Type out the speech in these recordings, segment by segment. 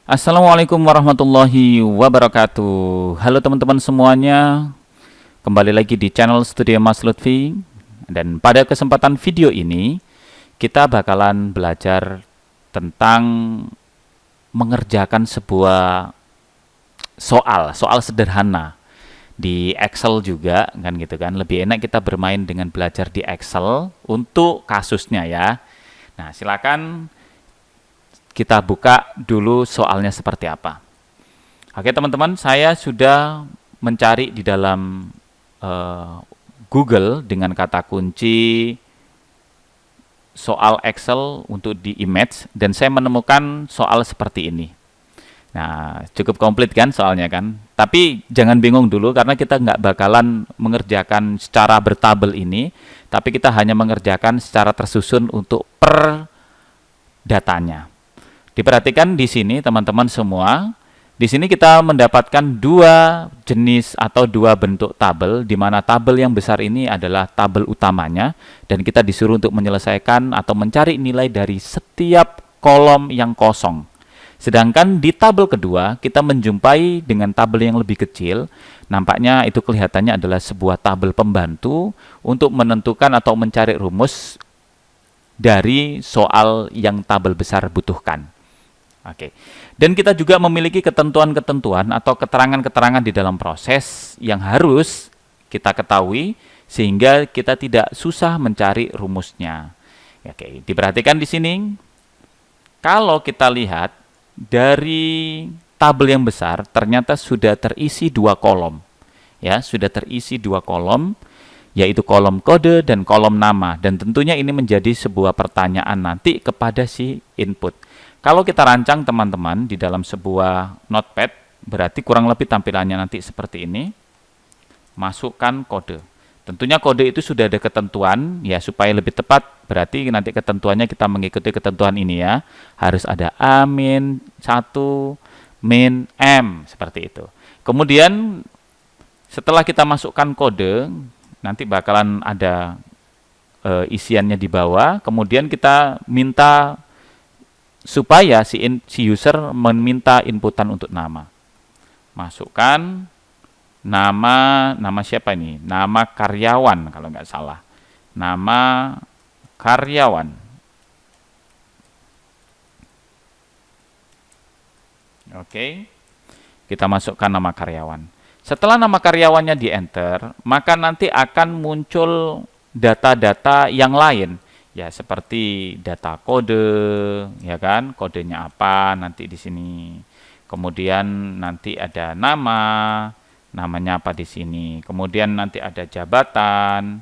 Assalamualaikum warahmatullahi wabarakatuh. Halo teman-teman semuanya, kembali lagi di channel Studio Mas Lutfi. Dan pada kesempatan video ini kita bakalan belajar tentang mengerjakan sebuah soal sederhana di Excel juga, kan gitu kan. Lebih enak kita bermain dengan belajar di Excel untuk kasusnya ya. Nah, silakan kita buka dulu soalnya seperti apa. Oke teman-teman, saya sudah mencari di dalam Google dengan kata kunci soal Excel untuk di image, dan saya menemukan soal seperti ini. Nah, cukup komplit kan soalnya kan? Tapi jangan bingung dulu karena kita nggak bakalan mengerjakan secara bertabel ini, tapi kita hanya mengerjakan secara tersusun untuk per datanya. Diperhatikan di sini teman-teman semua, di sini kita mendapatkan dua jenis atau dua bentuk tabel, di mana tabel yang besar ini adalah tabel utamanya, dan kita disuruh untuk menyelesaikan atau mencari nilai dari setiap kolom yang kosong. Sedangkan di tabel kedua, kita menjumpai dengan tabel yang lebih kecil, nampaknya itu kelihatannya adalah sebuah tabel pembantu untuk menentukan atau mencari rumus dari soal yang tabel besar butuhkan. Oke. Dan kita juga memiliki ketentuan-ketentuan atau keterangan-keterangan di dalam proses yang harus kita ketahui sehingga kita tidak susah mencari rumusnya. Oke, diperhatikan di sini. Kalau kita lihat dari tabel yang besar ternyata sudah terisi dua kolom. Ya, sudah terisi dua kolom, yaitu kolom kode dan kolom nama, dan tentunya ini menjadi sebuah pertanyaan nanti kepada si input. Kalau kita rancang teman-teman di dalam sebuah notepad, berarti kurang lebih tampilannya nanti seperti ini. Masukkan kode. Tentunya kode itu sudah ada ketentuan, ya supaya lebih tepat, berarti nanti ketentuannya kita mengikuti ketentuan ini ya. Harus ada A min 1 min M, seperti itu. Kemudian setelah kita masukkan kode, nanti bakalan ada isiannya di bawah, kemudian kita minta supaya si user meminta inputan untuk nama. Masukkan nama siapa ini? Nama karyawan kalau nggak salah. Nama karyawan. Oke. Kita masukkan nama karyawan. Setelah nama karyawannya di enter, maka nanti akan muncul data-data yang lain. Ya, seperti data kode, ya kan? Kodenya apa nanti di sini. Kemudian nanti ada namanya apa di sini. Kemudian nanti ada jabatan,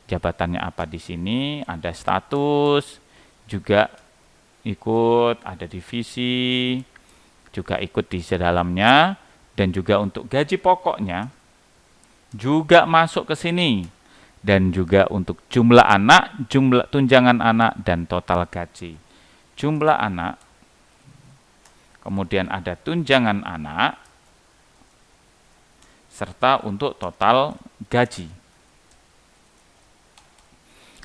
jabatannya apa di sini. Ada status, juga ikut, ada divisi, juga ikut di dalamnya. Dan juga untuk gaji pokoknya, juga masuk ke sini. Dan juga untuk jumlah anak, jumlah tunjangan anak, dan total gaji. Jumlah anak, kemudian ada tunjangan anak, serta untuk total gaji.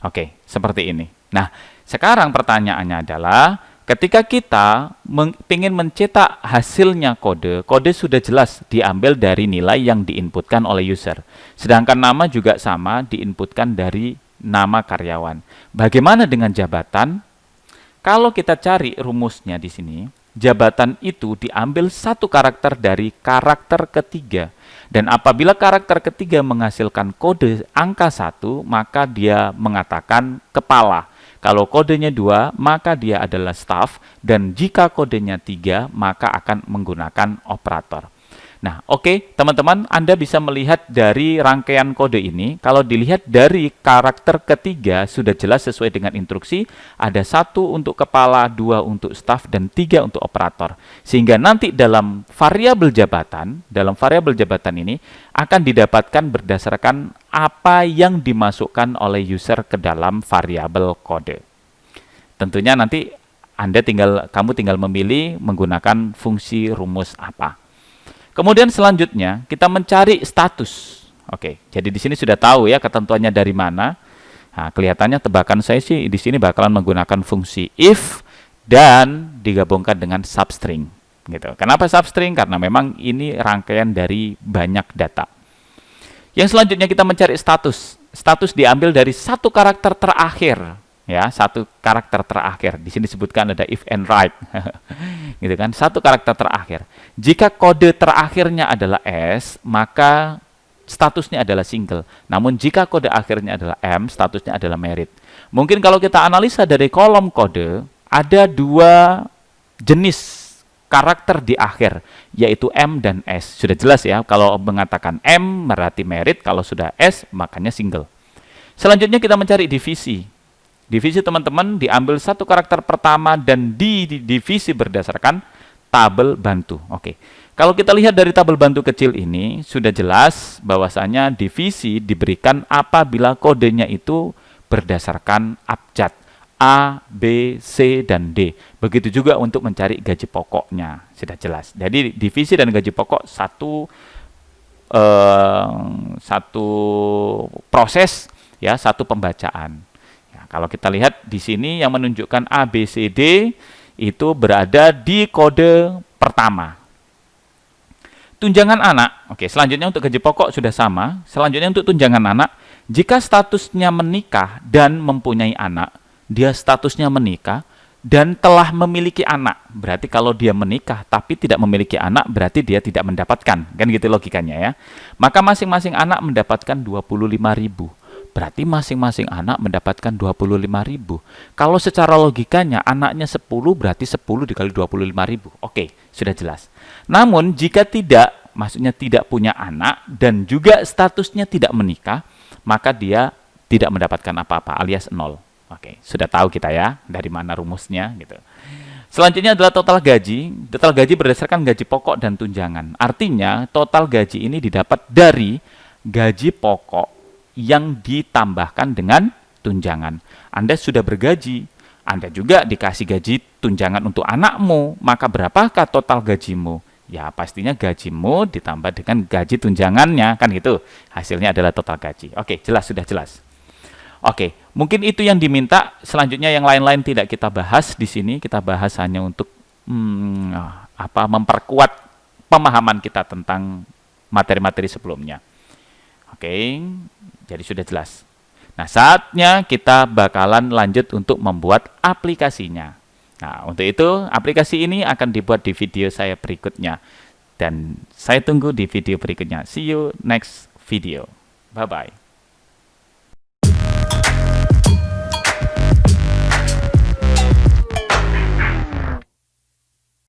Oke, seperti ini. Nah, sekarang pertanyaannya adalah, ketika kita ingin mencetak hasilnya kode sudah jelas diambil dari nilai yang diinputkan oleh user. Sedangkan nama juga sama, diinputkan dari nama karyawan. Bagaimana dengan jabatan? Kalau kita cari rumusnya di sini, jabatan itu diambil satu karakter dari karakter ketiga. Dan apabila karakter ketiga menghasilkan kode angka 1, maka dia mengatakan kepala. Kalau kodenya 2, maka dia adalah staff, dan jika kodenya 3, maka akan menggunakan operator. Nah, oke, teman-teman, Anda bisa melihat dari rangkaian kode ini. Kalau dilihat dari karakter ketiga, sudah jelas sesuai dengan instruksi. Ada 1 untuk kepala, 2 untuk staff, dan 3 untuk operator. Sehingga nanti dalam variabel jabatan ini akan didapatkan berdasarkan apa yang dimasukkan oleh user ke dalam variabel kode. Tentunya nanti kamu tinggal memilih menggunakan fungsi rumus apa. Kemudian selanjutnya kita mencari status. Oke, jadi di sini sudah tahu ya ketentuannya dari mana. Nah, kelihatannya tebakan saya sih di sini bakalan menggunakan fungsi if dan digabungkan dengan substring. gitu. Kenapa substring? Karena memang ini rangkaian dari banyak data. Yang selanjutnya kita mencari status. Status diambil dari satu karakter terakhir, ya, satu karakter terakhir. Di sini disebutkan ada if and write, gitu kan? Satu karakter terakhir. Jika kode terakhirnya adalah S, maka statusnya adalah single. Namun jika kode akhirnya adalah M, statusnya adalah married. Mungkin kalau kita analisa dari kolom kode, ada dua jenis karakter di akhir, yaitu M dan S. Sudah jelas ya, kalau mengatakan M berarti married, kalau sudah S makanya single. Selanjutnya kita mencari divisi. Divisi teman-teman diambil satu karakter pertama dan divisi berdasarkan tabel bantu. Oke. Kalau kita lihat dari tabel bantu kecil ini, sudah jelas bahwasanya divisi diberikan apabila kodenya itu berdasarkan abjad. A, B, C, dan D. Begitu juga untuk mencari gaji pokoknya. Sudah jelas. Jadi divisi dan gaji pokok satu proses, ya, satu pembacaan. Ya, kalau kita lihat di sini yang menunjukkan A, B, C, D itu berada di kode pertama. Tunjangan anak. Oke, selanjutnya untuk gaji pokok sudah sama. Selanjutnya untuk tunjangan anak, jika statusnya menikah dan mempunyai anak, dia statusnya menikah dan telah memiliki anak. Berarti kalau dia menikah tapi tidak memiliki anak, berarti dia tidak mendapatkan. Kan gitu logikanya ya. Maka masing-masing anak mendapatkan 25.000. Berarti masing-masing anak mendapatkan 25.000. Kalau secara logikanya anaknya 10, berarti 10 dikali 25.000. Oke, sudah jelas. Namun jika tidak, maksudnya tidak punya anak dan juga statusnya tidak menikah, maka dia tidak mendapatkan apa-apa alias 0. Oke, sudah tahu kita ya dari mana rumusnya gitu. Selanjutnya adalah total gaji. Total gaji berdasarkan gaji pokok dan tunjangan. Artinya total gaji ini didapat dari gaji pokok yang ditambahkan dengan tunjangan. Anda sudah bergaji, Anda juga dikasih gaji tunjangan untuk anakmu, maka berapakah total gajimu? Ya pastinya gajimu ditambah dengan gaji tunjangannya, kan gitu. Hasilnya adalah total gaji. Oke, jelas, sudah jelas. Oke, mungkin itu yang diminta. Selanjutnya yang lain-lain tidak kita bahas di sini. Kita bahas hanya untuk memperkuat pemahaman kita tentang materi-materi sebelumnya. Oke, jadi sudah jelas. Nah, saatnya kita bakalan lanjut untuk membuat aplikasinya. Nah, untuk itu aplikasi ini akan dibuat di video saya berikutnya. Dan saya tunggu di video berikutnya. See you next video. Bye-bye.